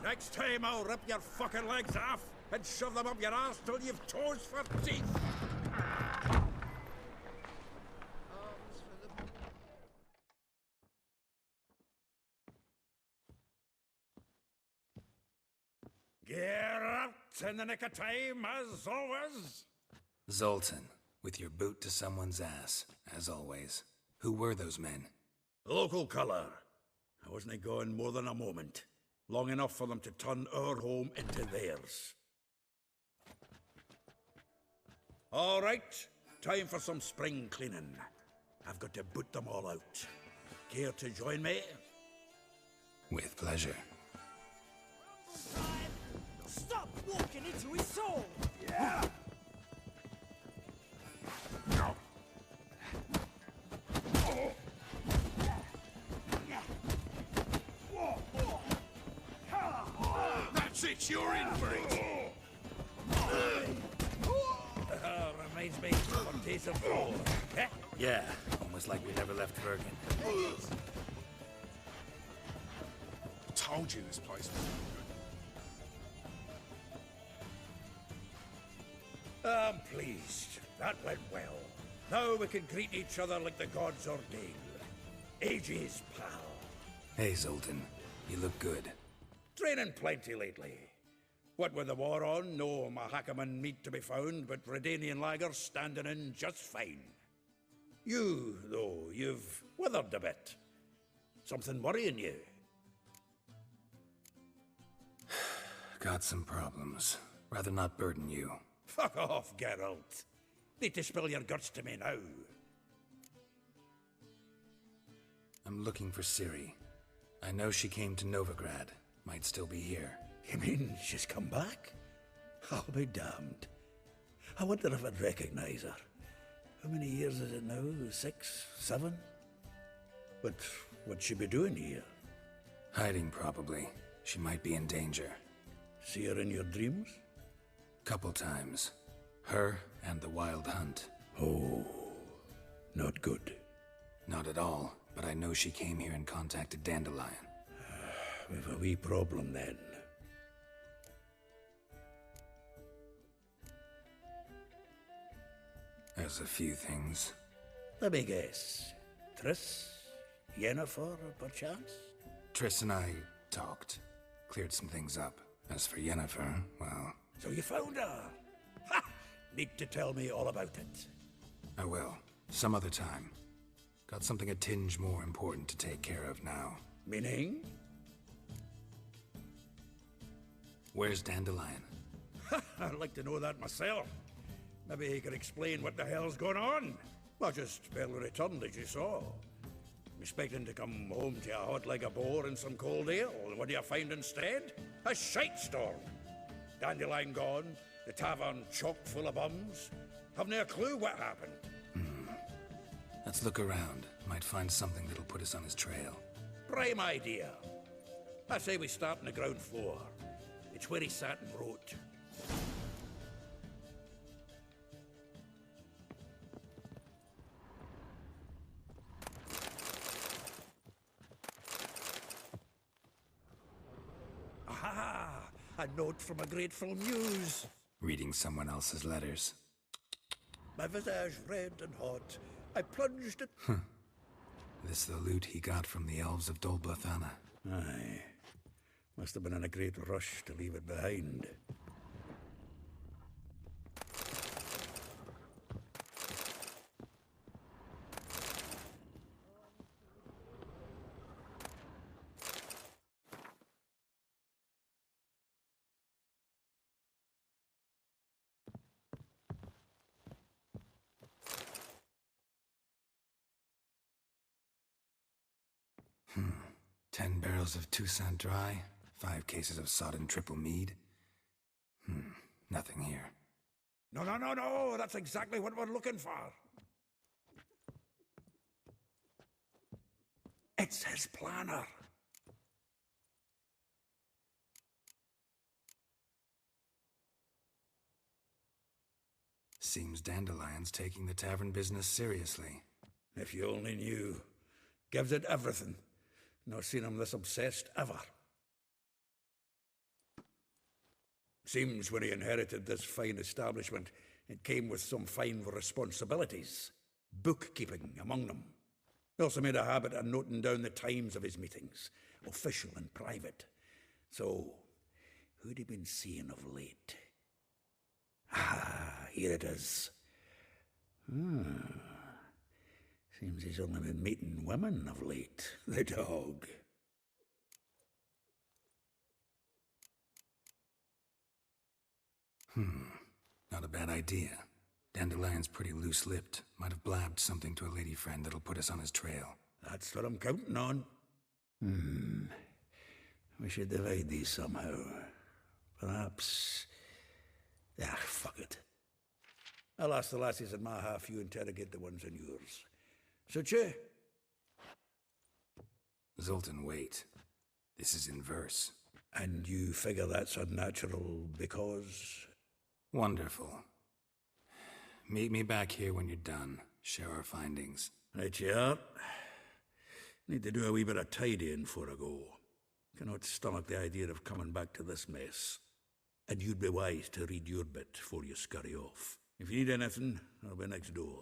Next time I'll rip your fucking legs off and shove them up your ass till you've toes for teeth. Geralt, in the nick of time, as always. Zoltan, with your boot to someone's ass, as always. Who were those men? Local colour. I wasn't gone more than a moment. Long enough for them to turn our home into theirs. All right, time for some spring cleaning. I've got to boot them all out. Care to join me? With pleasure. Stop walking into his soul! Yeah! That's it, you're in for it! Reminds me of Days of War. Yeah, almost like we never left Bergen. I told you this place was no good. I'm pleased. That went well. Now we can greet each other like the gods ordained. Ages, pal. Hey, Zoltan. You look good. Training plenty lately. What with the war on, no Mahakaman meat to be found, but Redanian lagers standing in just fine. You, though, you've withered a bit. Something worrying you? Got some problems. Rather not burden you. Fuck off, Geralt. Need to spill your guts to me now. I'm looking for Ciri. I know she came to Novigrad. Might still be here. You mean she's come back? I'll be damned. I wonder if I'd recognize her. How many years is it now? 6, 7? But what'd she be doing here? Hiding, probably. She might be in danger. See her in your dreams? Couple times. Her and the Wild Hunt. Oh, not good. Not at all, but I know she came here and contacted Dandelion. We've a wee problem then. There's a few things. Let me guess. Triss? Yennefer, perchance? Triss and I talked. Cleared some things up. As for Yennefer, well... So you found her? Ha! Need to tell me all about it. I will. Some other time. Got something a tinge more important to take care of now. Meaning? Where's Dandelion? I'd like to know that myself. Maybe he could explain what the hell's going on. Well, just barely returned, as you saw. Expecting to come home to a hot like a boar and some cold ale. What do you find instead? A shite storm. Dandelion gone, the tavern chock full of bums. Haven't a clue what happened. Let's look around. Might find something that'll put us on his trail. Prime idea. I say we start on the ground floor. It's where he sat and wrote. Aha! A note from a grateful muse. Reading someone else's letters. My visage red and hot. I plunged it. This the loot he got from the elves of Dol Blathanna. Aye. Must have been in a great rush to leave it behind. Hmm. 10 barrels of Toussaint Dry, 5 cases of sodden triple mead. Nothing here. No, no, no, no! That's exactly what we're looking for! It's his planner! Seems Dandelion's taking the tavern business seriously. If you only knew. Gives it everything. Not seen him this obsessed ever. Seems when he inherited this fine establishment, it came with some fine responsibilities, bookkeeping among them. He also made a habit of noting down the times of his meetings, official and private. So, who'd he been seeing of late? Ah, here it is. Seems he's only been meeting women of late, the dog. Not a bad idea. Dandelion's pretty loose-lipped. Might have blabbed something to a lady friend that'll put us on his trail. That's what I'm counting on. We should divide these somehow. Perhaps... fuck it. I'll ask the lassies in my half, you interrogate the ones in yours. Suit you? Zoltan, wait. This is in verse. And you figure that's unnatural because... Wonderful. Meet me back here when you're done. Share our findings. Right you are. Need to do a wee bit of tidying before I go. Cannot stomach the idea of coming back to this mess. And you'd be wise to read your bit before you scurry off. If you need anything, I'll be next door.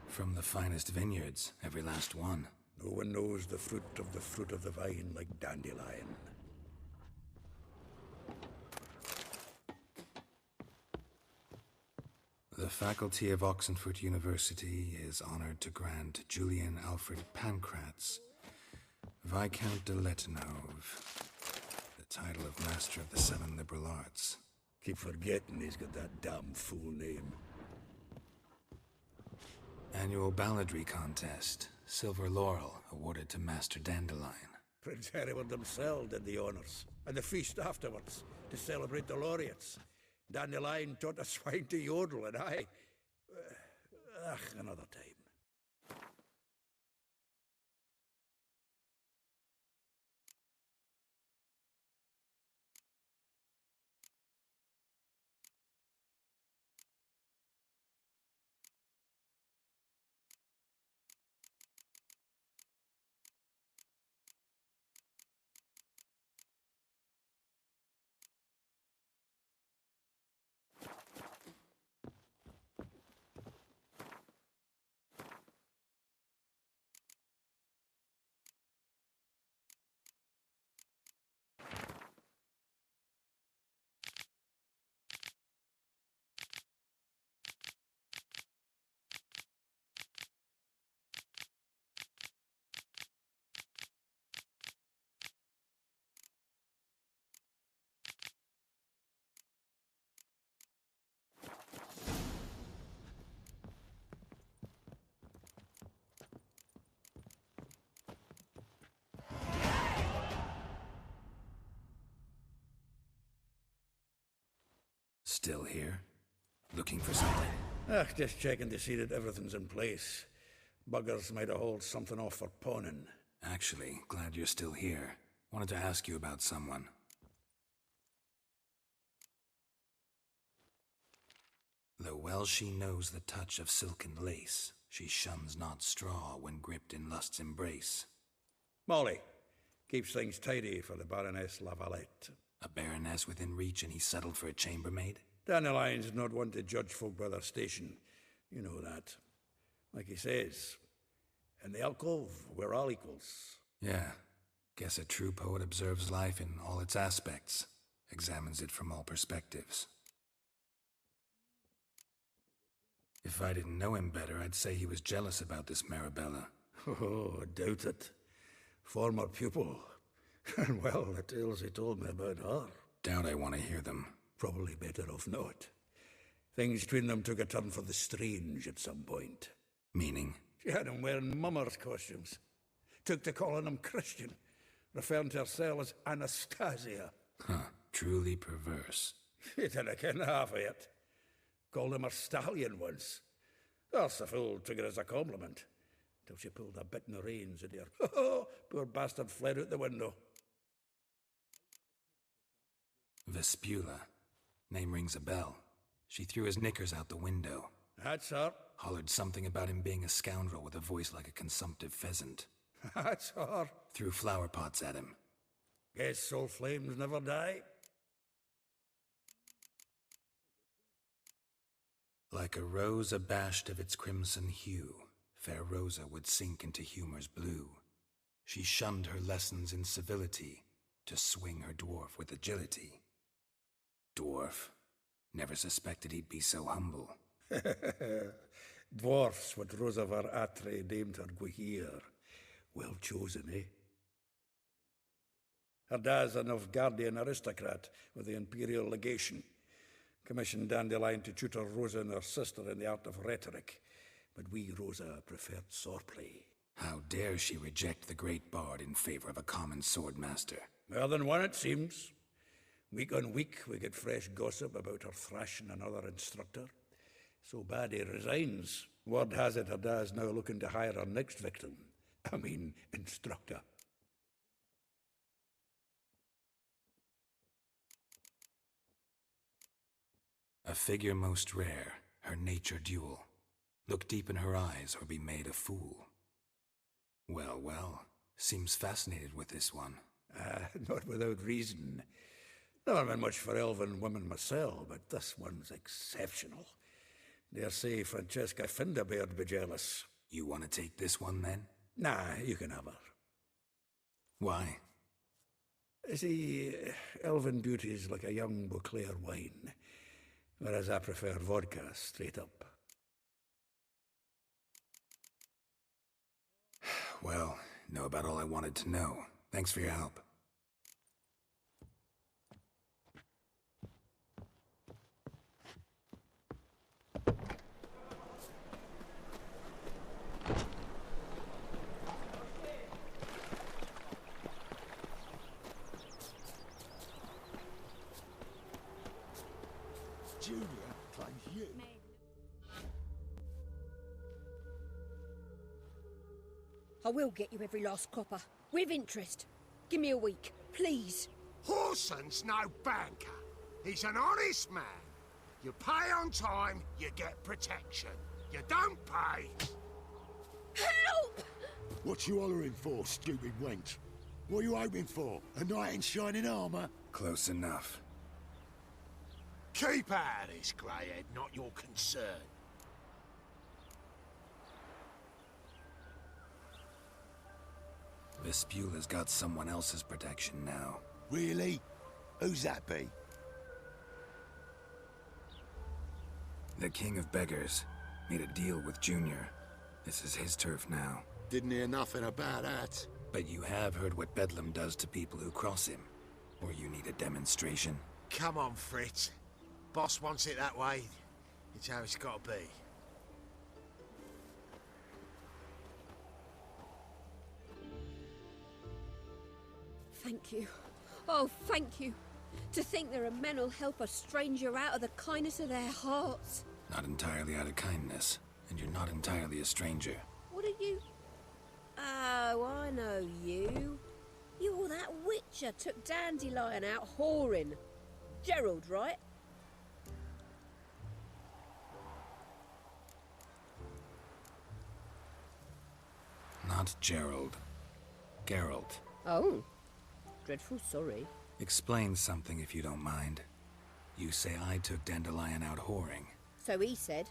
From the finest vineyards, every last one. No one knows the fruit of the vine like Dandelion. The faculty of Oxenford University is honored to grant Julian Alfred Pancratz, Viscount de Letenhove, the title of Master of the Seven Liberal Arts. Keep forgetting he's got that damn fool name. Annual balladry contest, Silver Laurel, awarded to Master Dandelion. Prince Hereward himself did the honours, and the feast afterwards, to celebrate the laureates. Dandelion taught the swine to yodel, and I... another time. Still here? Looking for something? Just checking to see that everything's in place. Buggers might have hauled something off for pawning. Actually, glad you're still here. Wanted to ask you about someone. Though well she knows the touch of silken lace, she shuns not straw when gripped in lust's embrace. Molly keeps things tidy for the Baroness Lavalette. A baroness within reach and he settled for a chambermaid? Dandelion's not one to judge folk by their station. You know that. Like he says, in the alcove, we're all equals. Yeah. Guess a true poet observes life in all its aspects, examines it from all perspectives. If I didn't know him better, I'd say he was jealous about this Marabella. Oh, doubt it. Former pupil. And well, the tales he told me about her. Doubt I want to hear them. Probably better off not. Things between them took a turn for the strange at some point. Meaning? She had him wearing mummers' costumes. Took to calling him Christian, referring to herself as Anastasia. Truly perverse. He didn't ken half of it. Called him a stallion once. The fool took it as a compliment, till she pulled a bit in the reins at her. Poor bastard fled out the window. Vespula. Name rings a bell. She threw his knickers out the window. That's her. Hollered something about him being a scoundrel with a voice like a consumptive pheasant. That's her. Threw flower pots at him. Guess soul flames never die. Like a rose abashed of its crimson hue, fair Rosa would sink into humor's blue. She shunned her lessons in civility to swing her dwarf with agility. Dwarf. Never suspected he'd be so humble. Dwarfs what Rosa var Atre named her Guahir. Well chosen, eh? Her dad's a Novgardian aristocrat with the Imperial Legation. Commissioned Dandelion to tutor Rosa and her sister in the art of rhetoric. But we, Rosa, preferred swordplay. How dare she reject the great bard in favor of a common swordmaster? More than one, it seems. Week on week, we get fresh gossip about her thrashing another instructor. So bad he resigns. Word has it her dad's now looking to hire her next victim. I mean, instructor. A figure most rare, her nature dual. Look deep in her eyes or be made a fool. Well, well, seems fascinated with this one. Not without reason. Never been much for elven women myself, but this one's exceptional. Dare say Francesca Finderbeard be jealous. You want to take this one, then? Nah, you can have her. Why? See, elven beauty's like a young Beauclair wine, whereas I prefer vodka straight up. Well, know about all I wanted to know. Thanks for your help. Julia claims you. I will get you every last copper, with interest. Give me a week, please. Horson's no banker. He's an honest man. You pay on time, you get protection. You don't pay. Help! What you hollering for, stupid wench? What are you hoping for? A knight in shining armour? Close enough. Keep out of this, greyhead, not your concern. Vespula's got someone else's protection now. Really? Who's that be? The King of Beggars made a deal with Junior. This is his turf now. Didn't hear nothing about that. But you have heard what Bedlam does to people who cross him. Or you need a demonstration? Come on, Fritz. Boss wants it that way. It's how it's got to be. Thank you. Oh, thank you. To think there are men who'll help a stranger out of the kindness of their hearts. Not entirely out of kindness, and you're not entirely a stranger. What are you? Oh, I know you. You're that witcher took Dandelion out whoring. Geralt, right? Not Gerald. Geralt. Oh. Dreadful sorry. Explain something if you don't mind. You say I took Dandelion out whoring. So he said.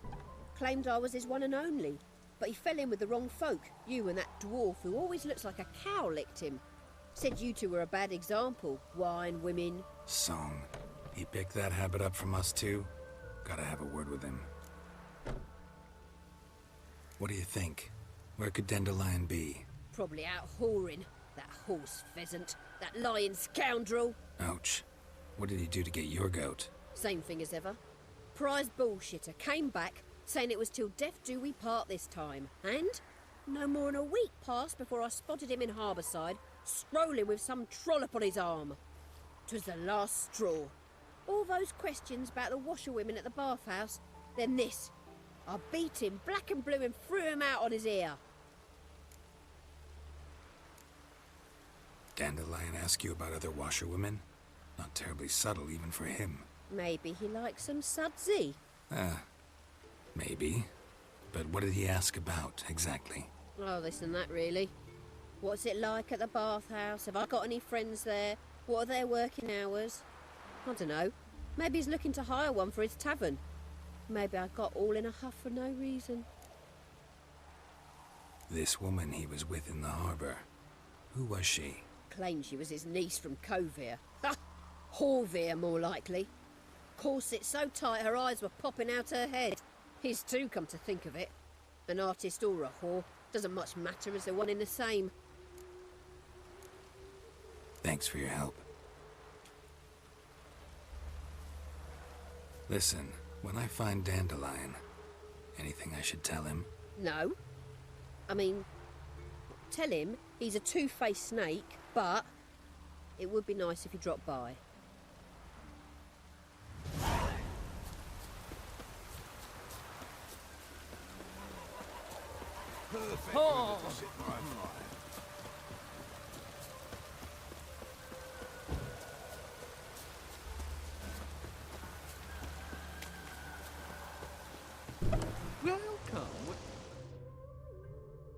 Claimed I was his one and only. But he fell in with the wrong folk. You and that dwarf who always looks like a cow licked him. Said you two were a bad example. Wine, women. Song. He picked that habit up from us too? Gotta have a word with him. What do you think? Where could Dandelion be? Probably out whoring. That horse pheasant. That lying scoundrel. Ouch. What did he do to get your goat? Same thing as ever. Prize bullshitter came back, saying it was till death do we part this time. And no more than a week passed before I spotted him in Harbourside, strolling with some trollop on his arm. 'Twas the last straw. All those questions about the washerwomen at the bathhouse, then this. I beat him black and blue and threw him out on his ear. Dandelion ask you about other washerwomen? Not terribly subtle even for him. Maybe he likes some sudsy. Maybe. But what did he ask about, exactly? Oh, this and that, really. What's it like at the bathhouse? Have I got any friends there? What are their working hours? I don't know. Maybe he's looking to hire one for his tavern. Maybe I got all in a huff for no reason. This woman he was with in the harbour. Who was she? Claimed she was his niece from Kovir. Ha! Horvir, more likely. Corset so tight her eyes were popping out her head. His too, come to think of it. An artist or a whore. Doesn't much matter as they're one in the same. Thanks for your help. Listen, when I find Dandelion, anything I should tell him? No. I mean, tell him he's a two-faced snake, but it would be nice if he dropped by. Oh. Welcome.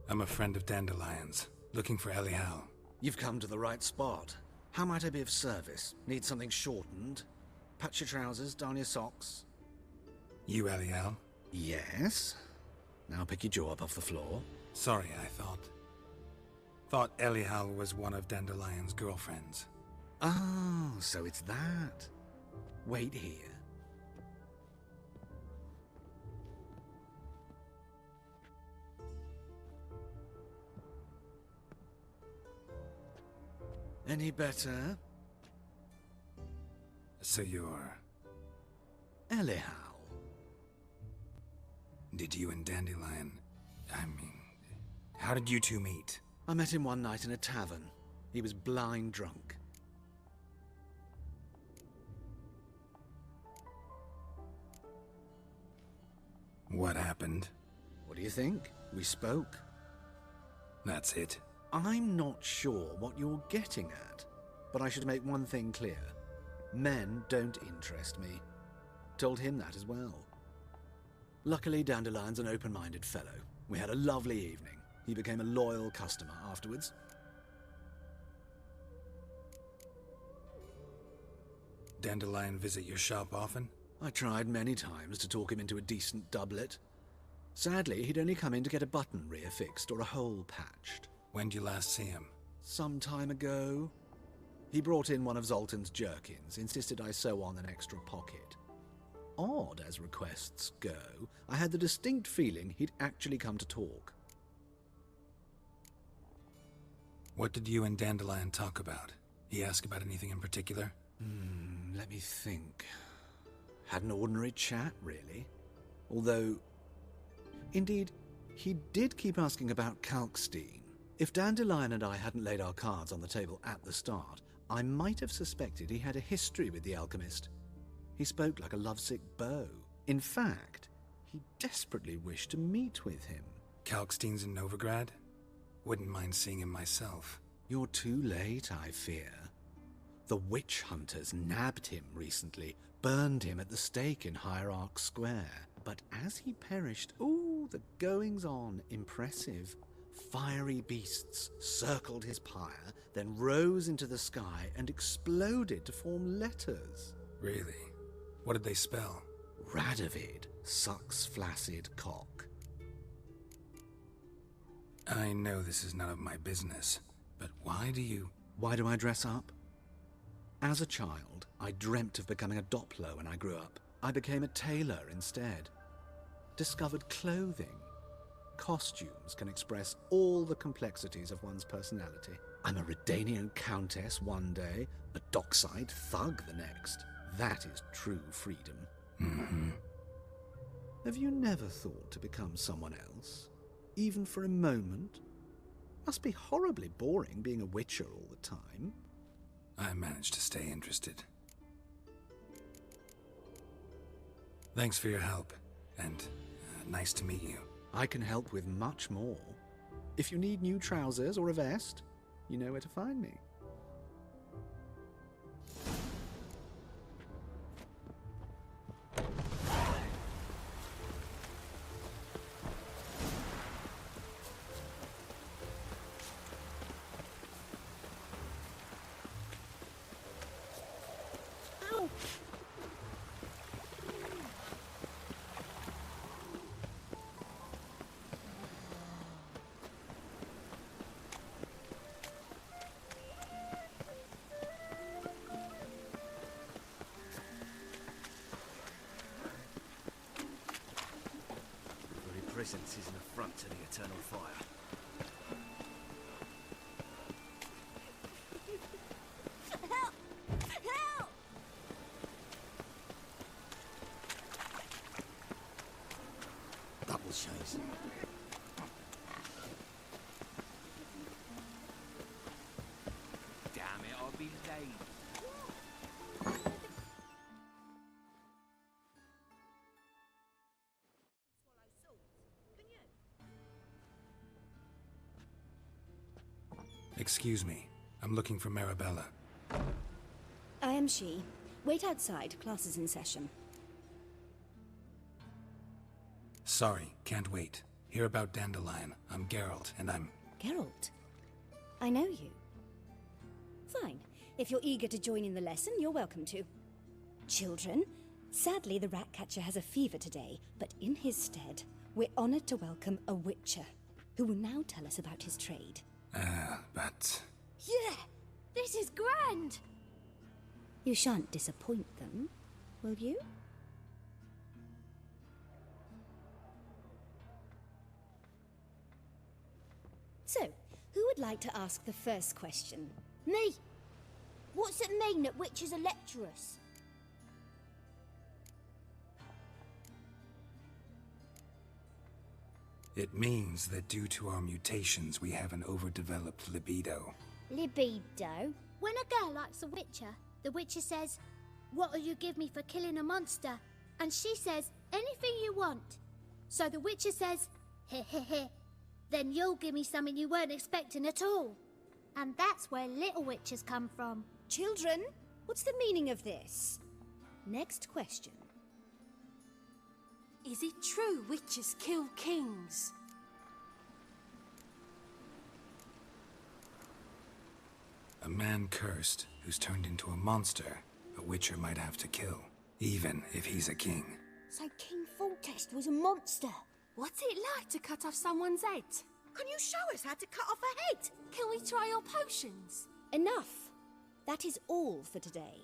I'm a friend of Dandelion's, looking for Elial. You've come to the right spot. How might I be of service? Need something shortened? Patch your trousers, darn your socks? You Elial? Yes. Now pick your jaw up off the floor. Sorry, I thought Elial was one of Dandelion's girlfriends. Oh, so it's that. Wait here. Any better? So you're... Elial. Did you and Dandelion... how did you two meet? I met him one night in a tavern. He was blind drunk. What happened? What do you think? We spoke. That's it. I'm not sure what you're getting at, but I should make one thing clear. Men don't interest me. Told him that as well. Luckily, Dandelion's an open-minded fellow. We had a lovely evening. He became a loyal customer afterwards. Dandelion visit your shop often? I tried many times to talk him into a decent doublet. Sadly, he'd only come in to get a button reaffixed or a hole patched. When'd you last see him? Some time ago. He brought in one of Zoltan's jerkins, insisted I sew on an extra pocket. Odd as requests go, I had the distinct feeling he'd actually come to talk. What did you and Dandelion talk about? He asked about anything in particular? Let me think. Had an ordinary chat, really. Although, indeed, he did keep asking about Kalkstein. If Dandelion and I hadn't laid our cards on the table at the start, I might have suspected he had a history with the alchemist. He spoke like a lovesick beau. In fact, he desperately wished to meet with him. Kalkstein's in Novigrad? Wouldn't mind seeing him myself. You're too late, I fear. The witch hunters nabbed him recently, burned him at the stake in Hierarch Square. But as he perished, the goings-on, impressive. Fiery beasts circled his pyre, then rose into the sky and exploded to form letters. Really? What did they spell? Radovid sucks flaccid cock. I know this is none of my business, but why do I dress up? As a child, I dreamt of becoming a Doppler when I grew up. I became a tailor instead. Discovered clothing. Costumes can express all the complexities of one's personality. I'm a Redanian countess one day, a dockside thug the next. That is true freedom. Mm-hmm. Have you never thought to become someone else? Even for a moment? Must be horribly boring being a witcher all the time. I managed to stay interested. Thanks for your help, and nice to meet you. I can help with much more. If you need new trousers or a vest, you know where to find me. presence is an affront to the eternal fire. Help! Help! Double chase. Damn it, I'll be late. Excuse me. I'm looking for Marabella. I am she. Wait outside. Class is in session. Sorry, can't wait. Hear about Dandelion. I'm Geralt, and I'm... Geralt? I know you. Fine. If you're eager to join in the lesson, you're welcome to. Children, sadly the Ratcatcher has a fever today, but in his stead, we're honored to welcome a Witcher, who will now tell us about his trade. But... Yeah! This is grand! You shan't disappoint them, will you? So, who would like to ask the first question? Me! What's it mean that witches are lecturers? It means that due to our mutations, we have an overdeveloped libido. Libido? When a girl likes a witcher, the witcher says, "What'll you give me for killing a monster?" And she says, "Anything you want." So the witcher says, "Heh heh heh. Then you'll give me something you weren't expecting at all." And that's where little witches come from. Children, what's the meaning of this? Next question. Is it true witches kill kings? A man cursed who's turned into a monster, a witcher might have to kill, even if he's a king. So King Foltest was a monster. What's it like to cut off someone's head? Can you show us how to cut off a head? Can we try your potions? Enough. That is all for today.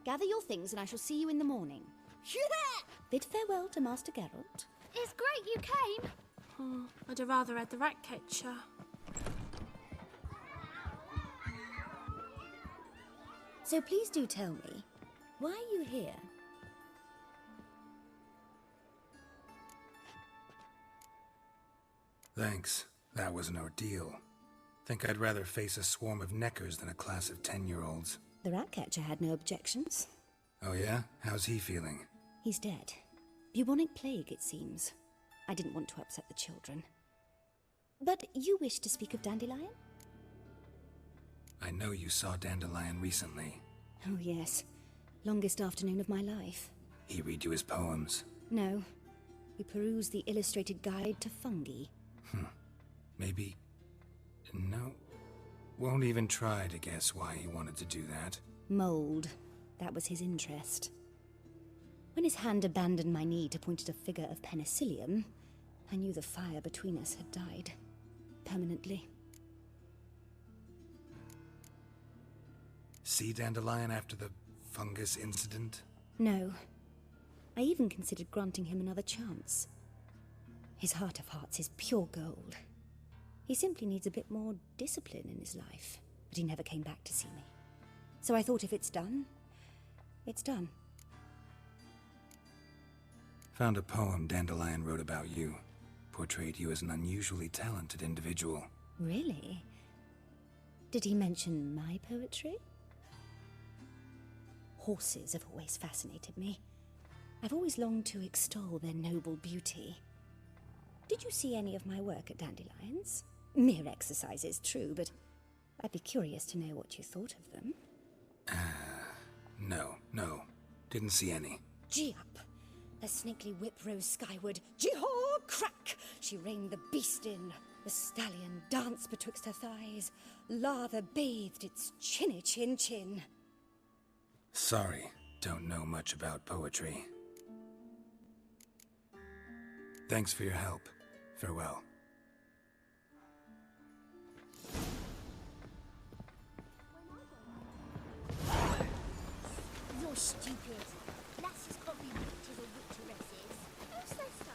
Gather your things and I shall see you in the morning. Yeah! Bid farewell to Master Geralt. It's great you came. I'd have rather had the Ratcatcher. So please do tell me, why are you here? Thanks. That was an ordeal. Think I'd rather face a swarm of neckers than a class of 10-year-olds. The Ratcatcher had no objections. Oh yeah? How's he feeling? He's dead. Bubonic plague, it seems. I didn't want to upset the children. But you wish to speak of Dandelion? I know you saw Dandelion recently. Oh yes. Longest afternoon of my life. He read you his poems? No. We perused the illustrated guide to fungi. Maybe... No. Won't even try to guess why he wanted to do that. Mold. That was his interest. When his hand abandoned my knee to point at a figure of penicillium, I knew the fire between us had died. Permanently. See Dandelion after the fungus incident? No. I even considered granting him another chance. His heart of hearts is pure gold. He simply needs a bit more discipline in his life, but he never came back to see me. So I thought if it's done, it's done. Found a poem Dandelion wrote about you. Portrayed you as an unusually talented individual. Really? Did he mention my poetry? Horses have always fascinated me. I've always longed to extol their noble beauty. Did you see any of my work at Dandelion's? Mere exercises, true, but I'd be curious to know what you thought of them. No. Didn't see any. Gee up! The snakely whip rose skyward. Jee-haw! Crack! She reined the beast in. The stallion danced betwixt her thighs. Lather bathed its chinny chin. Sorry, don't know much about poetry. Thanks for your help. Farewell. You're stupid. Lasses can't be witches or witcheresses. Who says so?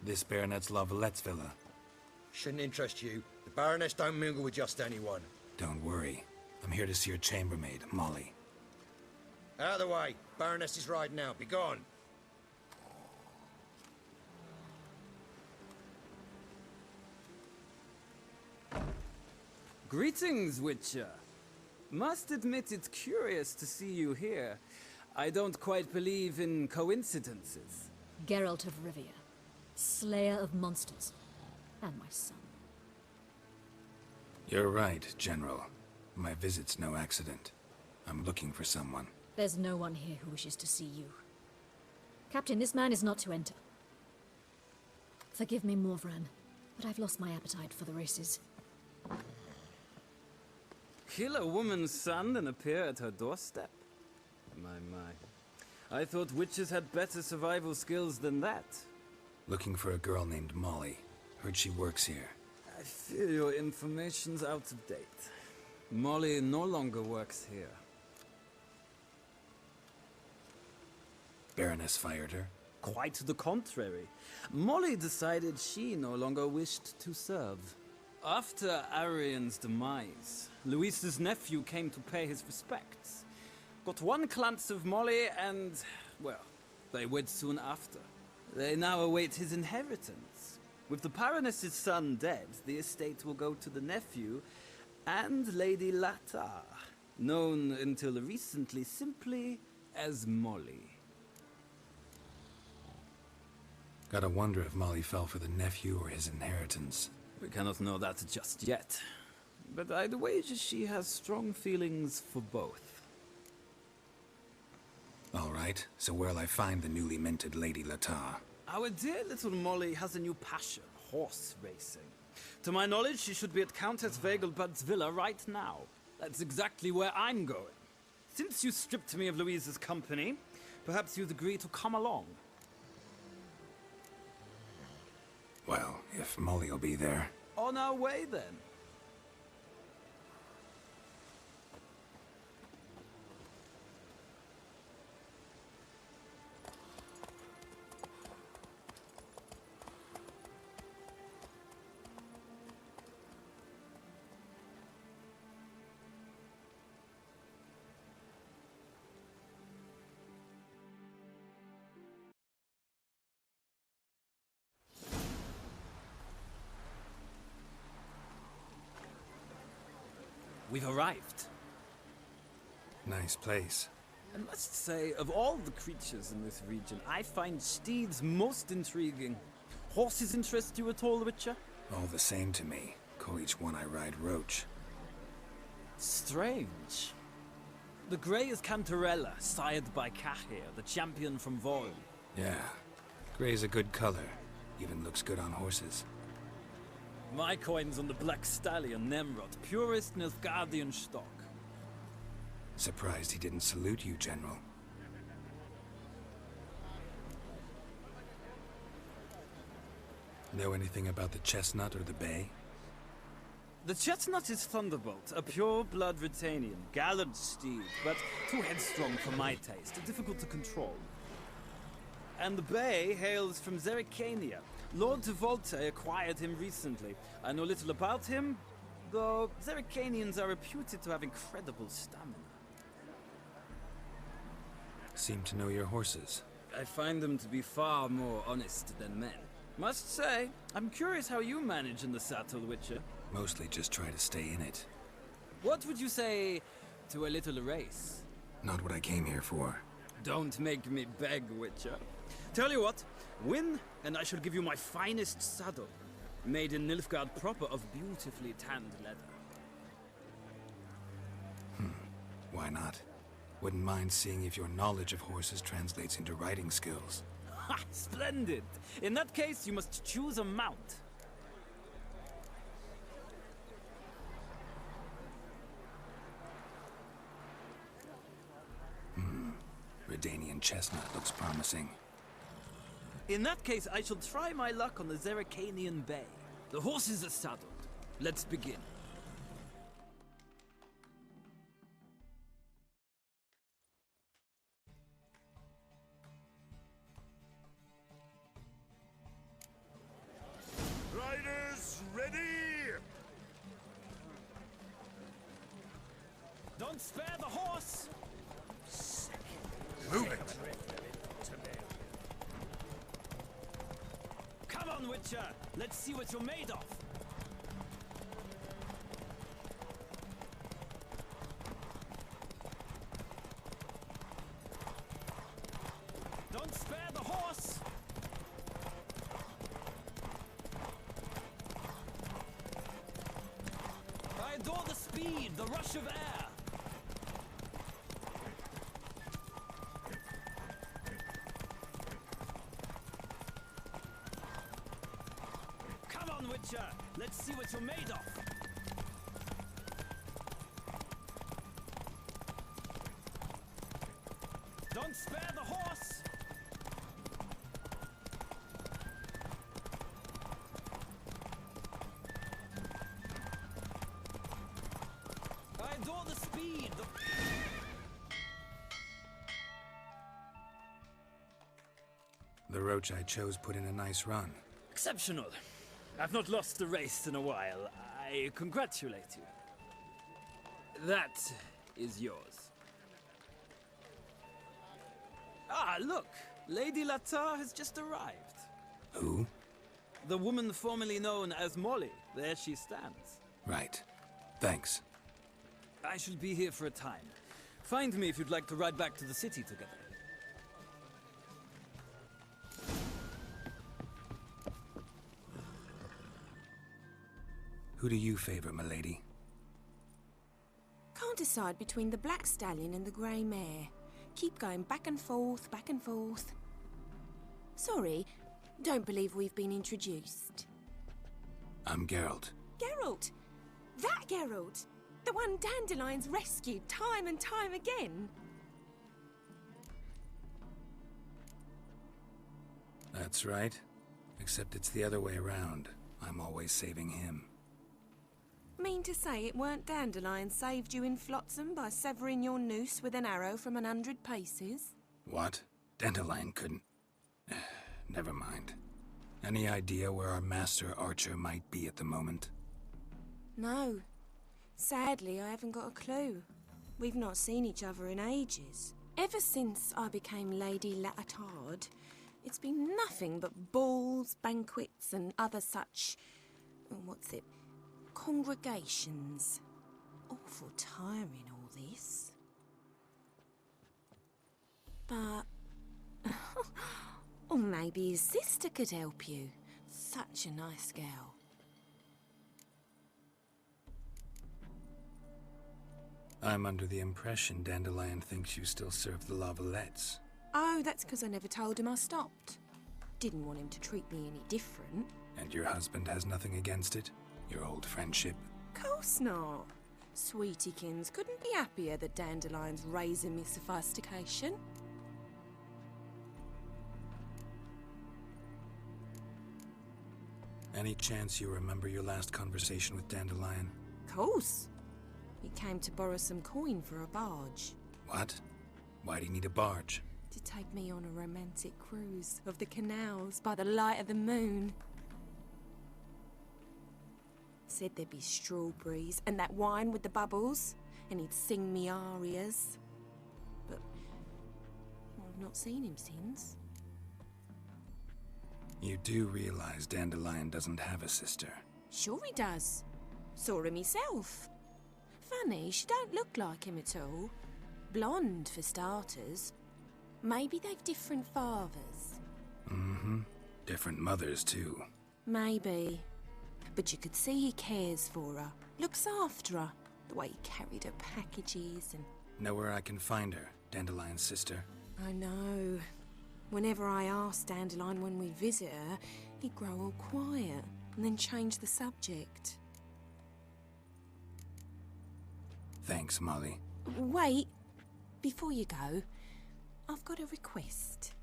This Baronet's Lavallette's villa. Shouldn't interest you. The Baroness don't mingle with just anyone. Don't worry. I'm here to see your chambermaid, Molly. Out of the way. Baroness is riding out. Be gone. Greetings, Witcher. Must admit it's curious to see you here. I don't quite believe in coincidences. Geralt of Rivia, slayer of monsters, and my son. You're right, General. My visit's no accident. I'm looking for someone. There's no one here who wishes to see you. Captain, this man is not to enter. Forgive me, Morvran, but I've lost my appetite for the races. Kill a woman's son and appear at her doorstep? My. I thought witches had better survival skills than that. Looking for a girl named Molly. Heard she works here. I fear your information's out of date. Molly no longer works here. Baroness fired her? Quite the contrary. Molly decided she no longer wished to serve. After Arian's demise, Luis's nephew came to pay his respects. Got one glance of Molly and, well, they wed soon after. They now await his inheritance. With the Baroness's son dead, the estate will go to the nephew and Lady Latar, known until recently simply as Molly. Gotta wonder if Molly fell for the nephew or his inheritance. We cannot know that just yet. But I'd wager she has strong feelings for both. All right, so where'll I find the newly minted Lady Latar? Our dear little Molly has a new passion, horse racing. To my knowledge, she should be at Countess Vegelbud's villa right now. That's exactly where I'm going. Since you stripped me of Louise's company, perhaps you'd agree to come along. Well, if Molly'll be there. On our way, then. We've arrived. Nice place. I must say, of all the creatures in this region, I find steeds most intriguing. Horses interest you at all, Witcher? All the same to me. Call each one I ride Roach. Strange. The grey is Cantarella, sired by Cahir, the champion from Vol. Yeah. Grey's a good color. Even looks good on horses. My coin's on the black stallion, Nemrod, purest Nilfgaardian stock. Surprised he didn't salute you, General. Know anything about the chestnut or the bay? The chestnut is Thunderbolt, a pure-blood Retanian, gallant steed, but too headstrong for my taste, difficult to control. And the bay hails from Zerrikania. Lord de Volte acquired him recently. I know little about him, though Zerrikanians are reputed to have incredible stamina. Seem to know your horses. I find them to be far more honest than men. Must say, I'm curious how you manage in the saddle, Witcher. Mostly just try to stay in it. What would you say to a little race? Not what I came here for. Don't make me beg, Witcher. Tell you what, win, and I shall give you my finest saddle. Made in Nilfgaard proper of beautifully tanned leather. Why not? Wouldn't mind seeing if your knowledge of horses translates into riding skills. Ha! Splendid! In that case, you must choose a mount. Redanian chestnut looks promising. In that case, I shall try my luck on the Zerrikanian Bay. The horses are saddled. Let's begin. Don't spare the horse! Move it! Come on, Witcher! Let's see what you're made of! Don't spare the horse! I adore the speed, the rush of air! Come on, Witcher! Let's see what you're made of! Don't spare the horse! I adore the speed, The roach I chose put in a nice run. Exceptional. I've not lost a race in a while. I congratulate you. That is yours. Ah, look! Lady Latar has just arrived. Who? The woman formerly known as Molly. There she stands. Right. Thanks. I shall be here for a time. Find me if you'd like to ride back to the city together. Who do you favor, milady? Can't decide between the black stallion and the grey mare. Keep going back and forth, back and forth. Sorry, don't believe we've been introduced. I'm Geralt. Geralt! That Geralt! The one Dandelion's rescued time and time again. That's right. Except it's the other way around. I'm always saving him. Mean to say it weren't Dandelion saved you in Flotsam by severing your noose with an arrow from 100 paces? What? Dandelion couldn't... Never mind. Any idea where our master archer might be at the moment? No. Sadly, I haven't got a clue. We've not seen each other in ages. Ever since I became Lady Latard, it's been nothing but balls, banquets, and other such... congregations. Awful tiring, all this. But... or maybe his sister could help you. Such a nice girl. I'm under the impression Dandelion thinks you still serve the Lavalettes. Oh, that's because I never told him I stopped. Didn't want him to treat me any different. And your husband has nothing against it? Your old friendship? Course not. Sweetiekins couldn't be happier that Dandelion's raising me sophistication. Any chance you remember your last conversation with Dandelion? Course. He came to borrow some coin for a barge. What? Why do you need a barge? To take me on a romantic cruise of the canals by the light of the moon. Said there'd be strawberries and that wine with the bubbles, and he'd sing me arias. But I've not seen him since. You do realize Dandelion doesn't have a sister? Sure he does. Saw him himself. Funny, she don't look like him at all. Blonde, for starters. Maybe they've different fathers. Mm-hmm. Different mothers, too. Maybe. But you could see he cares for her. Looks after her. The way he carried her packages and... Know where I can find her, Dandelion's sister? I know. Whenever I asked Dandelion when we'd visit her, he'd grow all quiet and then change the subject. Thanks, Molly. Wait. Before you go, I've got a request.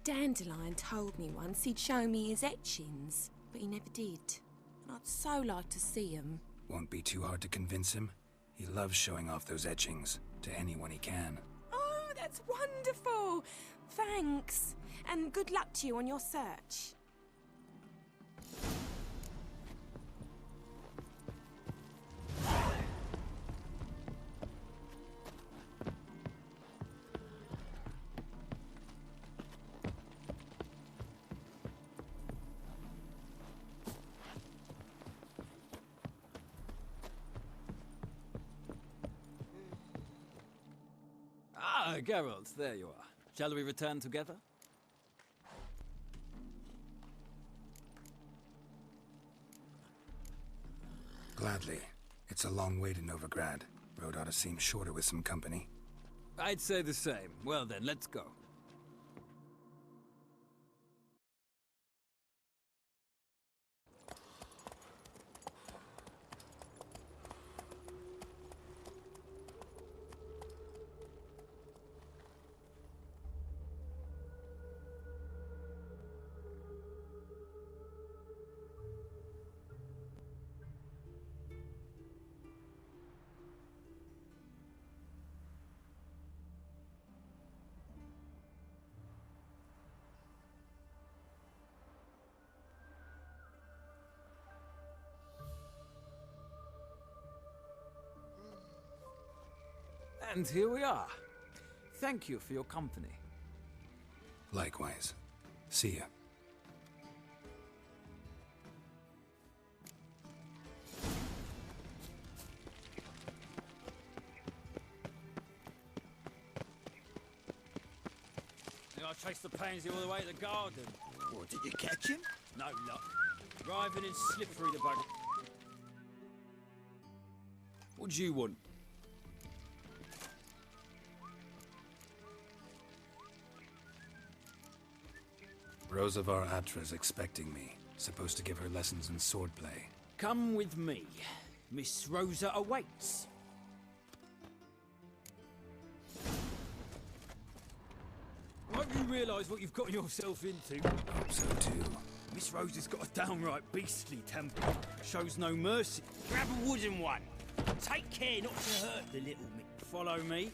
Dandelion told me once he'd show me his etchings, but he never did. And I'd so like to see them. Won't be too hard to convince him. He loves showing off those etchings to anyone he can. Oh, that's wonderful! Thanks. And good luck to you on your search. Geralt, there you are. Shall we return together? Gladly. It's a long way to Novigrad. Road ought to seem shorter with some company. I'd say the same. Well then, let's go. And here we are. Thank you for your company. Likewise. See ya. I chased the pansy all the way to the garden. What, did you catch him? No luck. Driving in slippery the bugger. What do you want? Rosavar Atra's expecting me. Supposed to give her lessons in swordplay. Come with me. Miss Rosa awaits. Won't you realise what you've gotten yourself into? Hope so too. Miss Rosa's got a downright beastly temper. Shows no mercy. Grab a wooden one. Take care not to hurt the little mick. Follow me.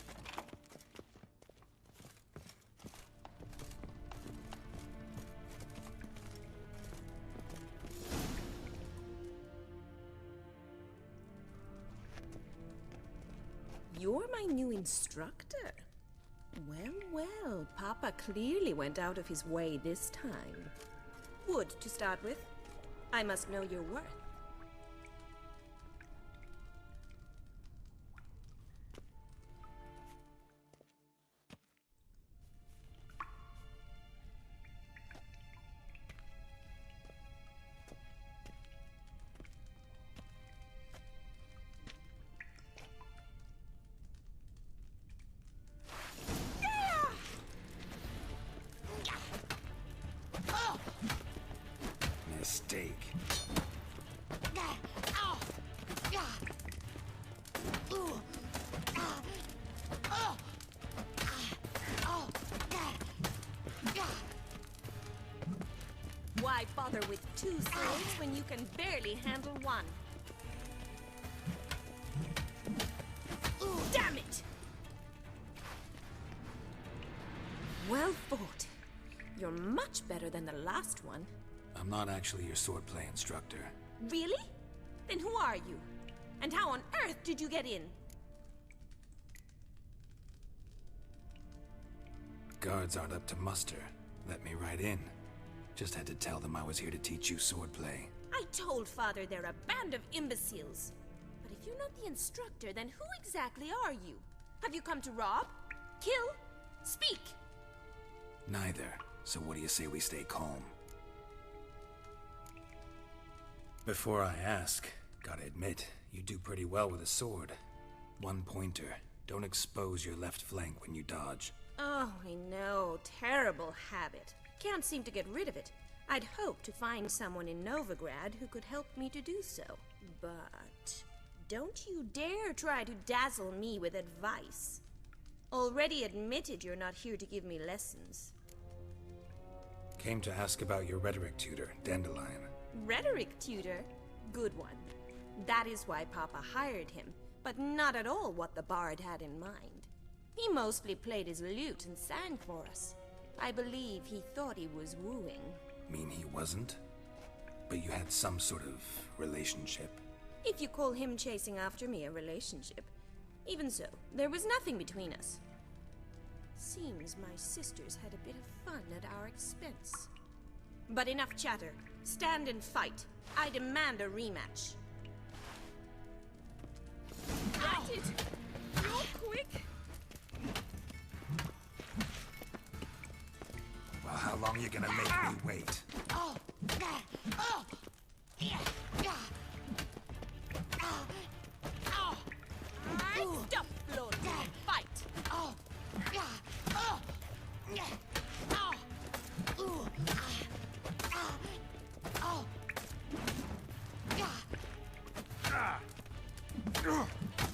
You're my new instructor. Well, well, Papa clearly went out of his way this time. Wood, to start with. I must know your worth. Mistake. Why bother with two swords when you can barely handle one? Damn it! Well fought. You're much better than the last one. I'm not actually your swordplay instructor. Really? Then who are you? And how on earth did you get in? Guards aren't up to muster. Let me right in. Just had to tell them I was here to teach you swordplay. I told Father they're a band of imbeciles. But if you're not the instructor, then who exactly are you? Have you come to rob? Kill? Speak! Neither. So what do you say we stay calm? Before I ask, gotta admit, you do pretty well with a sword. One pointer. Don't expose your left flank when you dodge. Oh, I know. Terrible habit. Can't seem to get rid of it. I'd hoped to find someone in Novigrad who could help me to do so. But don't you dare try to dazzle me with advice. Already admitted you're not here to give me lessons. Came to ask about your rhetoric tutor, Dandelion. Rhetoric tutor? Good one. That is why Papa hired him, but not at all what the bard had in mind. He mostly played his lute and sang for us. I believe he thought he was wooing. Mean he wasn't? But you had some sort of relationship? If you call him chasing after me a relationship. Even so, there was nothing between us. Seems my sisters had a bit of fun at our expense. But enough chatter. Stand and fight. I demand a rematch. Got it! You're quick! long you gonna make me wait? Stop, Lord. Fight.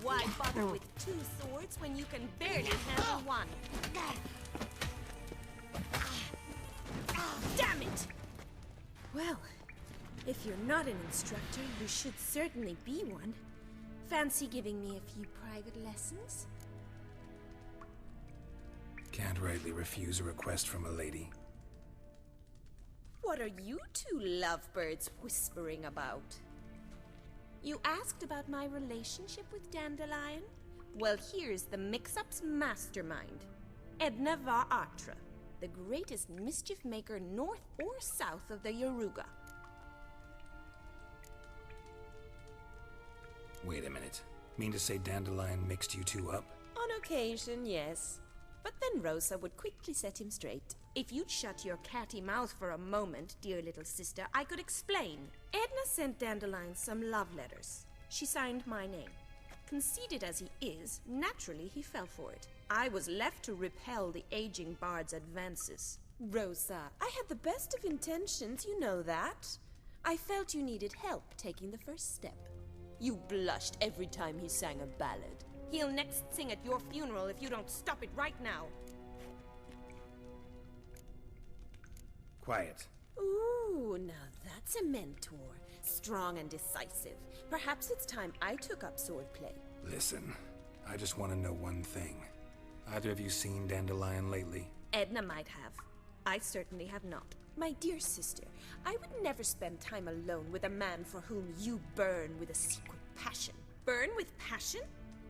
Why bother with two swords when you can barely handle one? Damn it! Well, if you're not an instructor, you should certainly be one. Fancy giving me a few private lessons? Can't rightly refuse a request from a lady. What are you two lovebirds whispering about? You asked about my relationship with Dandelion? Well, here's the mix-up's mastermind. Edna Va Atra, the greatest mischief maker north or south of the Yaruga. Wait a minute. Mean to say Dandelion mixed you two up? On occasion, yes. But then Rosa would quickly set him straight. If you'd shut your catty mouth for a moment, dear little sister, I could explain. Edna sent Dandelion some love letters. She signed my name. Conceited as he is, naturally he fell for it. I was left to repel the aging bard's advances. Rosa, I had the best of intentions, you know that. I felt you needed help taking the first step. You blushed every time he sang a ballad. He'll next sing at your funeral if you don't stop it right now. Quiet. Ooh, now that's a mentor. Strong and decisive. Perhaps it's time I took up swordplay. Listen, I just want to know one thing. Either of you seen Dandelion lately? Edna might have. I certainly have not. My dear sister, I would never spend time alone with a man for whom you burn with a secret passion. Burn with passion?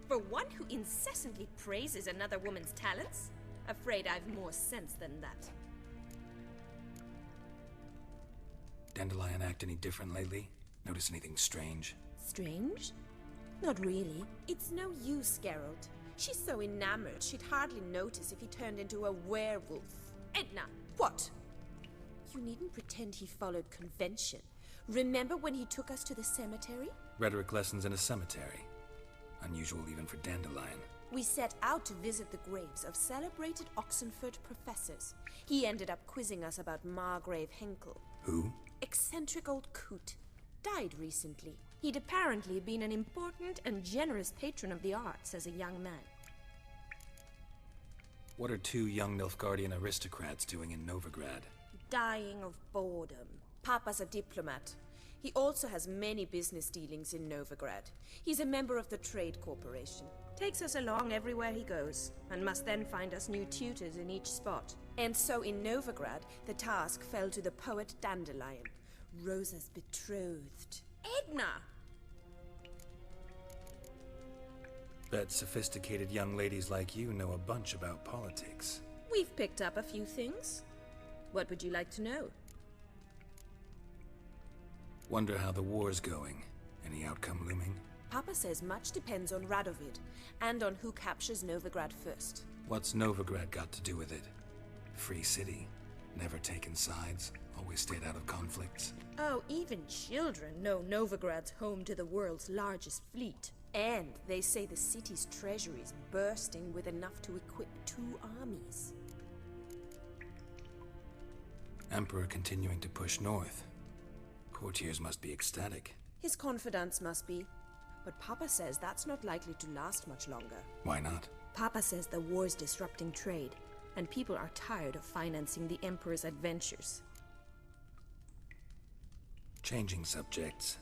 For one who incessantly praises another woman's talents? Afraid I've more sense than that. Dandelion act any different lately? Notice anything strange? Strange? Not really. It's no use, Geralt. She's so enamored she'd hardly notice if he turned into a werewolf. Edna! What? You needn't pretend he followed convention. Remember when he took us to the cemetery? Rhetoric lessons in a cemetery. Unusual even for Dandelion. We set out to visit the graves of celebrated Oxenford professors. He ended up quizzing us about Margrave Henkel. Who? Eccentric old coot. Died recently. He'd apparently been an important and generous patron of the arts as a young man. What are two young Nilfgaardian aristocrats doing in Novigrad? Dying of boredom. Papa's a diplomat. He also has many business dealings in Novigrad. He's a member of the Trade Corporation. Takes us along everywhere he goes, and must then find us new tutors in each spot. And so in Novigrad, the task fell to the poet Dandelion, Rosa's betrothed. Edna! Bet sophisticated young ladies like you know a bunch about politics. We've picked up a few things. What would you like to know? Wonder how the war's going. Any outcome looming? Papa says much depends on Radovid, and on who captures Novigrad first. What's Novigrad got to do with it? Free city. Never taken sides. Always stayed out of conflicts. Oh, even children know Novigrad's home to the world's largest fleet. And they say the city's treasury is bursting with enough to equip 2 armies. Emperor continuing to push north. Courtiers must be ecstatic. His confidants must be. But Papa says that's not likely to last much longer. Why not? Papa says the war's disrupting trade, and people are tired of financing the Emperor's adventures. Changing subjects.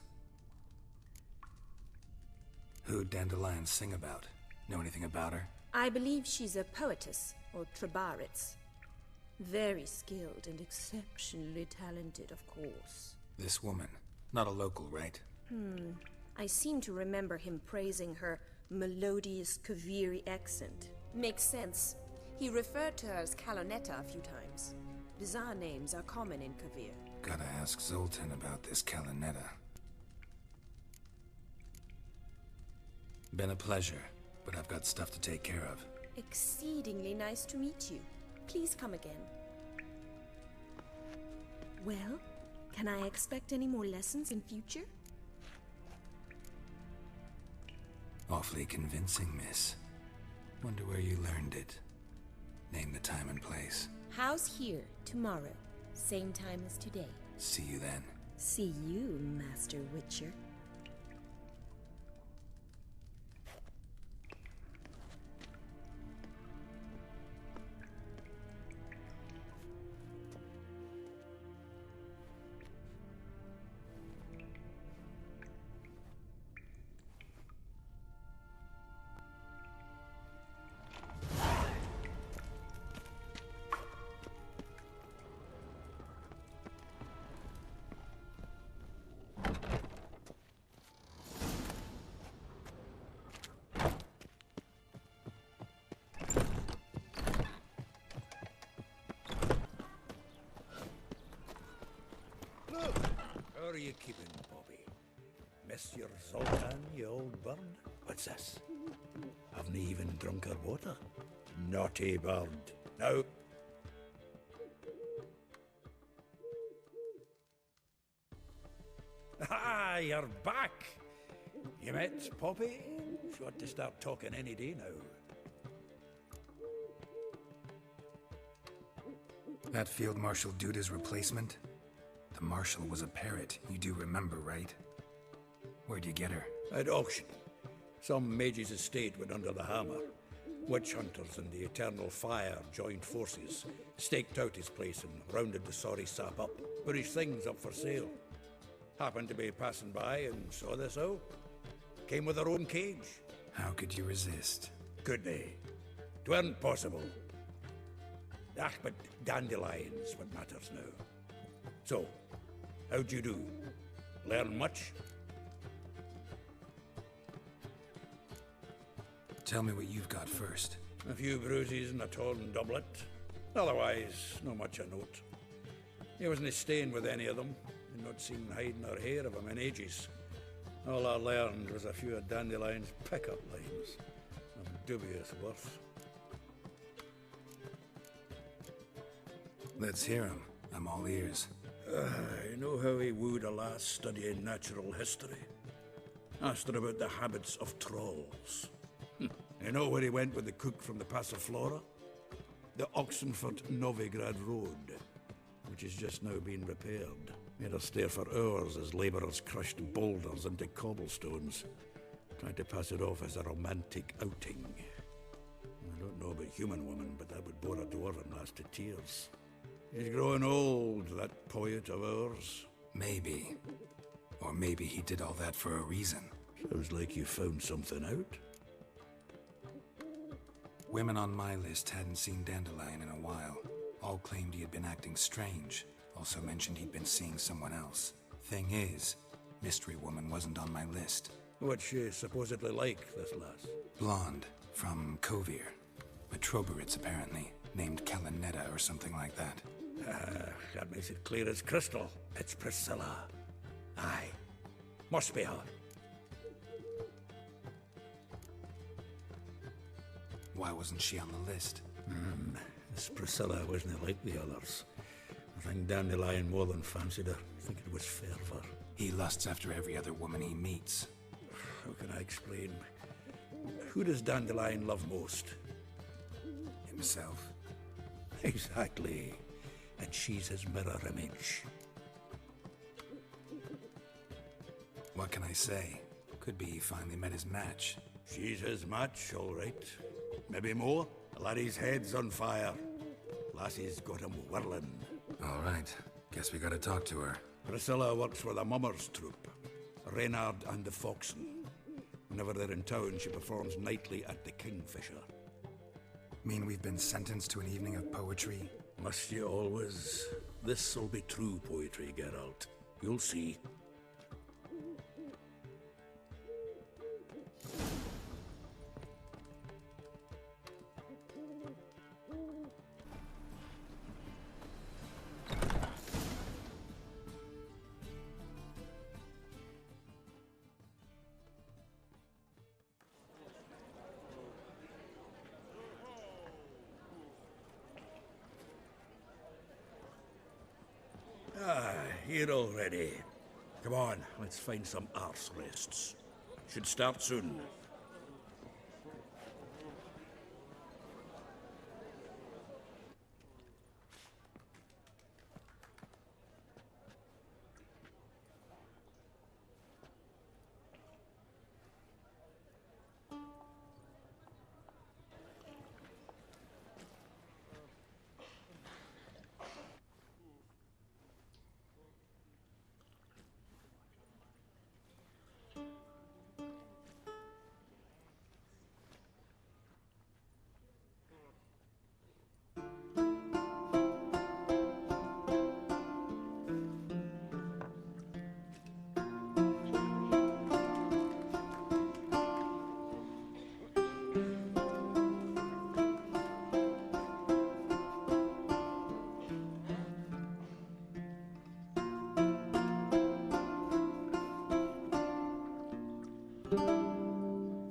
Who'd Dandelion sing about? Know anything about her? I believe she's a poetess, or Trebaritz. Very skilled and exceptionally talented, of course. This woman. Not a local, right? I seem to remember him praising her melodious Kaviri accent. Makes sense. He referred to her as Kalonetta a few times. Bizarre names are common in Kavir. Gotta ask Zoltan about this Kalonetta. Been a pleasure, but I've got stuff to take care of. Exceedingly nice to meet you. Please come again. Well, can I expect any more lessons in future? Awfully convincing, miss. Wonder where you learned it. Name the time and place. House here, tomorrow. Same time as today. See you then. See you, Master Witcher. How are you keeping, Bobby? Miss your Zoltan, you old bird? What's this? Haven't even drunk her water? Naughty bird. Now. Ah, you're back! You met Poppy? She ought to start talking any day now. That Field Marshal Duda's replacement? The Marshal was a parrot, you do remember, right? Where'd you get her? At auction. Some mage's estate went under the hammer. Witch hunters and the Eternal Fire joined forces, staked out his place and rounded the sorry sap up, put his things up for sale. Happened to be passing by and saw this out. Came with her own cage. How could you resist? Could they? 'Tweren't possible. Ah, but Dandelion's what matters now. So, how'd you do? Learn much? Tell me what you've got first. A few bruises and a torn doublet. Otherwise, no much a note. He wasn't staying with any of them, and not seen hiding or hair of him in ages. All I learned was a few of Dandelion's pick-up lines, of dubious worth. Let's hear him. I'm all ears. You know how he wooed a lass studying natural history? Asked her about the habits of trolls. You know where he went with the cook from the Passiflora? The Oxenfurt-Novigrad Road, which is just now being repaired. Made her stare for hours as labourers crushed boulders into cobblestones, trying to pass it off as a romantic outing. I don't know about human woman, but that would bore a dwarven lass to tears. He's growing old, that poet of ours. Maybe. Or maybe he did all that for a reason. Sounds like you found something out. Women on my list hadn't seen Dandelion in a while. All claimed he had been acting strange. Also mentioned he'd been seeing someone else. Thing is, Mystery Woman wasn't on my list. What's she supposedly like, this lass? Blonde, from Kovir. A Troberitz, apparently. Named Kalanetta or something like that. That makes it clear as crystal. It's Priscilla. Aye. Must be her. Why wasn't she on the list? This Priscilla wasn't like the others. I think Dandelion more than fancied her. I think it was fervour. He lusts after every other woman he meets. How can I explain? Who does Dandelion love most? Himself. Exactly. And she's his mirror image. What can I say? Could be he finally met his match. She's his match, all right. Maybe more. The laddie's head's on fire. Lassie's got him whirling. All right. Guess we gotta talk to her. Priscilla works for the Mummers troupe. Reynard and the Foxen. Whenever they're in town, she performs nightly at the Kingfisher. Mean we've been sentenced to an evening of poetry? Must you always? This'll be true poetry, Geralt. You'll see. here already. Come on, let's find some arse rests. Should start soon.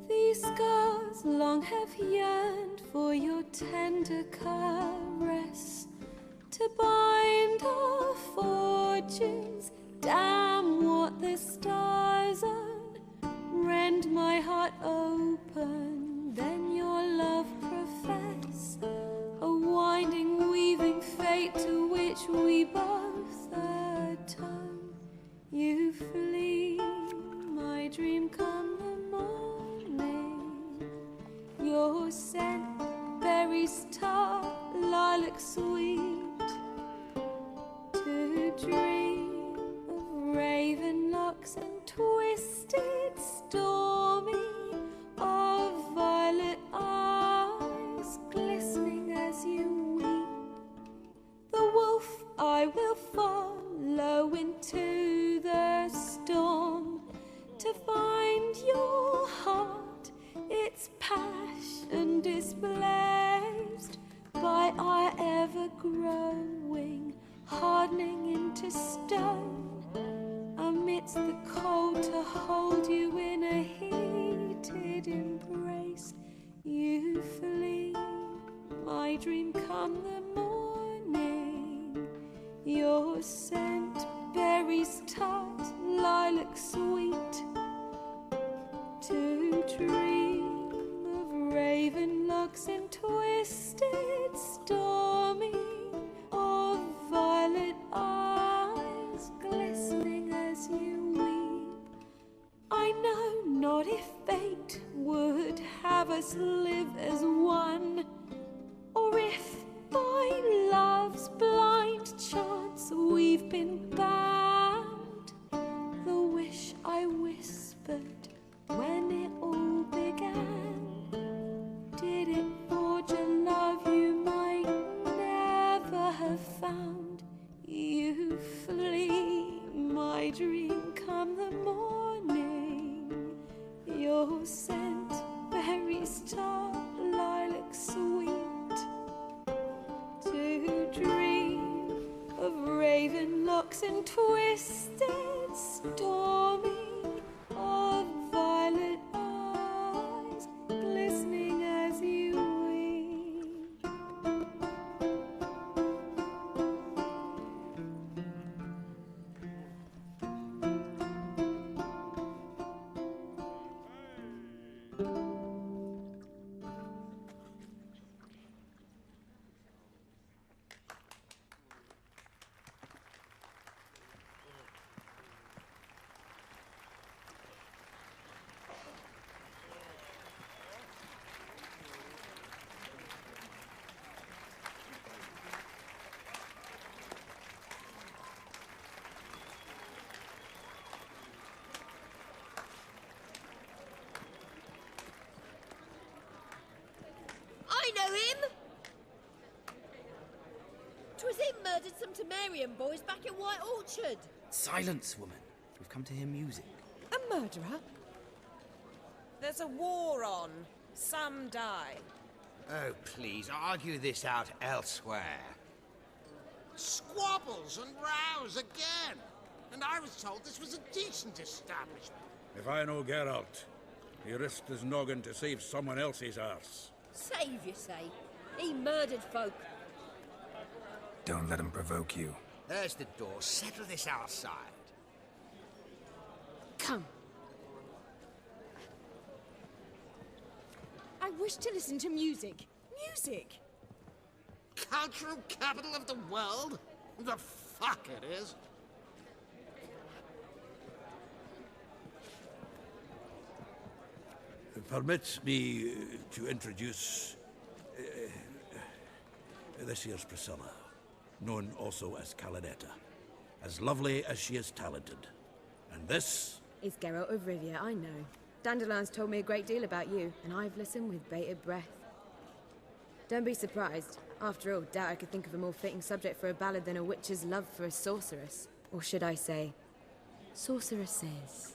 These scars long have yearned for your tender caress, to bind our fortunes. Damn what the stars own. Rend my heart open, then your love profess. A winding, weaving fate to which we both atone. You flee, my dream come the morning. Your scent, berries tart, lilac sweet. To dream of raven locks and twisted, stormy, of violet eyes glistening as you weep. The wolf I will follow into the storm, to find your heart, its passion displaced by our ever-growing, hardening into stone. Amidst the cold, to hold you in a heated embrace. You flee, my dream come the morning. Your scent, berries tart, lilac sweet. To dream of raven locks and twisted, stormy, of violet eyes glistening as you weep. I know not if fate would have us live as one, or if by love's blind chance we've been bound. The wish I whispered when it all began, did it forge a love you might never have found? You flee, my dream come the morning. Your scent, berries tart, lilac sweet. To dream of raven locks and twisted, stormy, of violet eyes glistening as you weep. I know him! 'Twas him murdered some Temerian boys back in White Orchard. Silence, woman. We've come to hear music. A murderer? There's a war on. Some die. Oh, please, argue this out elsewhere. Squabbles and rows again. And I was told this was a decent establishment. If I know Geralt, he risked his noggin to save someone else's arse. Save, you say? He murdered folk. Don't let him provoke you. There's the door. Settle this outside. Come. I wish to listen to music. Music! Cultural capital of the world? The fuck it is. Permit me to introduce this here's Priscilla, known also as Calinetta. As lovely as she is talented. And this? It's Geralt of Rivia, I know. Dandelion's told me a great deal about you, and I've listened with bated breath. Don't be surprised. After all, doubt I could think of a more fitting subject for a ballad than a witch's love for a sorceress. Or should I say, sorceresses.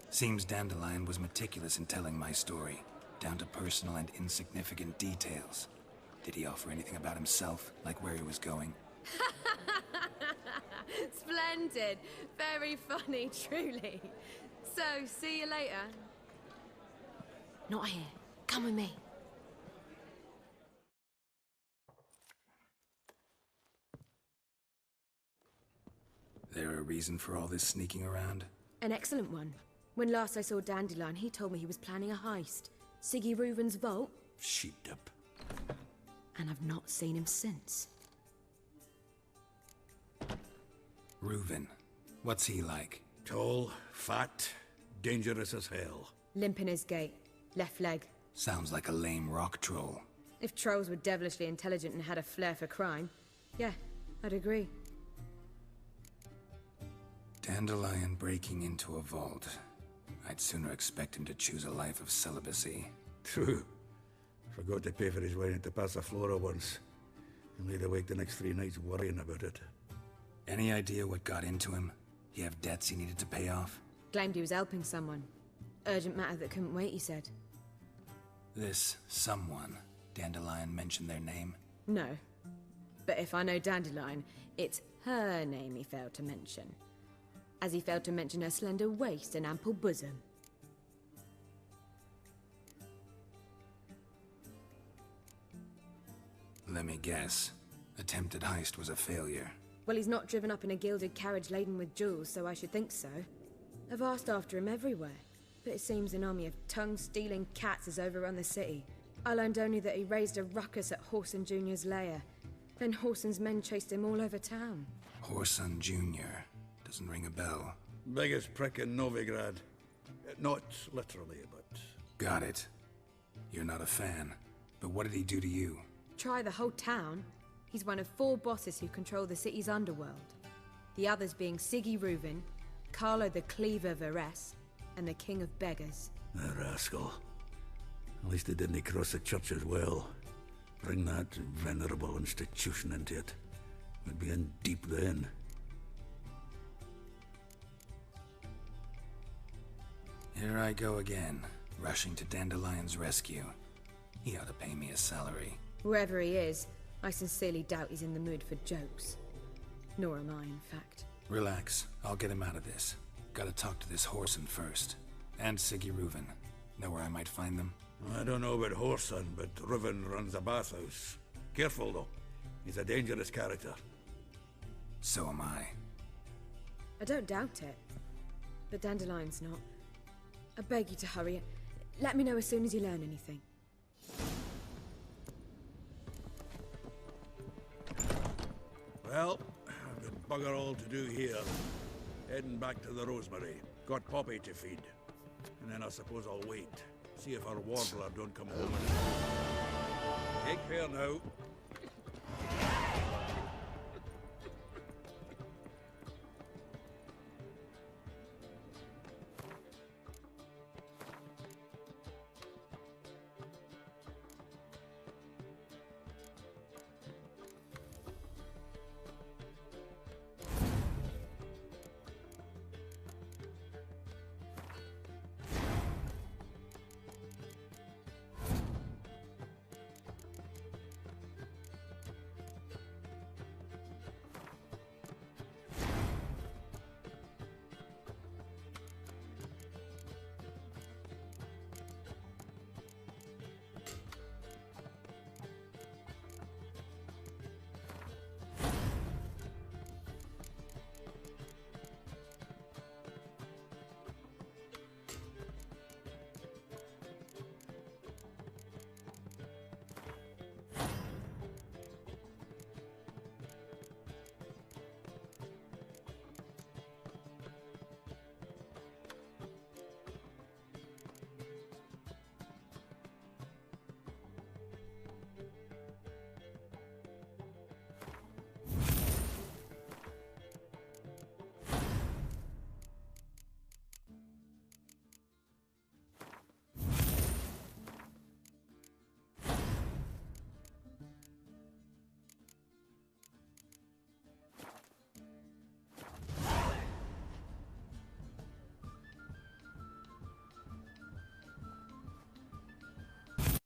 Seems Dandelion was meticulous in telling my story, down to personal and insignificant details. Did he offer anything about himself, like where he was going? Splendid. Very funny, truly. So, see you later. Not here. Come with me. There a reason for all this sneaking around? An excellent one. When last I saw Dandelion, he told me he was planning a heist. Siggy Reuven's vault. Sheep-dip. And I've not seen him since. Reuven. What's he like? Tall, fat, dangerous as hell. Limp in his gait. Left leg. Sounds like a lame rock troll. If trolls were devilishly intelligent and had a flair for crime, yeah, I'd agree. Dandelion breaking into a vault. I'd sooner expect him to choose a life of celibacy. True. Forgot to pay for his way into Passaflora once. And laid awake the next 3 nights worrying about it. Any idea what got into him? He have debts he needed to pay off? Claimed he was helping someone. Urgent matter that couldn't wait, he said. This someone, Dandelion mentioned their name? No. But if I know Dandelion, it's her name he failed to mention. As he failed to mention her slender waist and ample bosom. Let me guess. Attempted heist was a failure. Well, he's not driven up in a gilded carriage laden with jewels, so I should think so. I've asked after him everywhere, but it seems an army of tongue-stealing cats has overrun the city. I learned only that he raised a ruckus at Whoreson Jr.'s lair. Then Whoreson's men chased him all over town. Whoreson Jr. Doesn't ring a bell. Biggest prick in Novigrad. Not literally, but... Got it. You're not a fan. But what did he do to you? Try the whole town. He's one of 4 bosses who control the city's underworld. The others being Siggy Reuven, Carlo the Cleaver Varese, and the King of Beggars. The rascal. At least they didn't cross the church as well. Bring that venerable institution into it. We'd be in deep then. Here I go again, rushing to Dandelion's rescue. He ought to pay me a salary. Whoever he is, I sincerely doubt he's in the mood for jokes. Nor am I, in fact. Relax, I'll get him out of this. Gotta talk to this Whoreson first. And Siggy Reuven. Know where I might find them? I don't know about Whoreson, but Reuven runs a bathhouse. Careful, though. He's a dangerous character. So am I. I don't doubt it. But Dandelion's not. I beg you to hurry. Let me know as soon as you learn anything. Well, I've got bugger all to do here. Heading back to the Rosemary. Got Poppy to feed. And then I suppose I'll wait. See if our warbler don't come home. Take care now.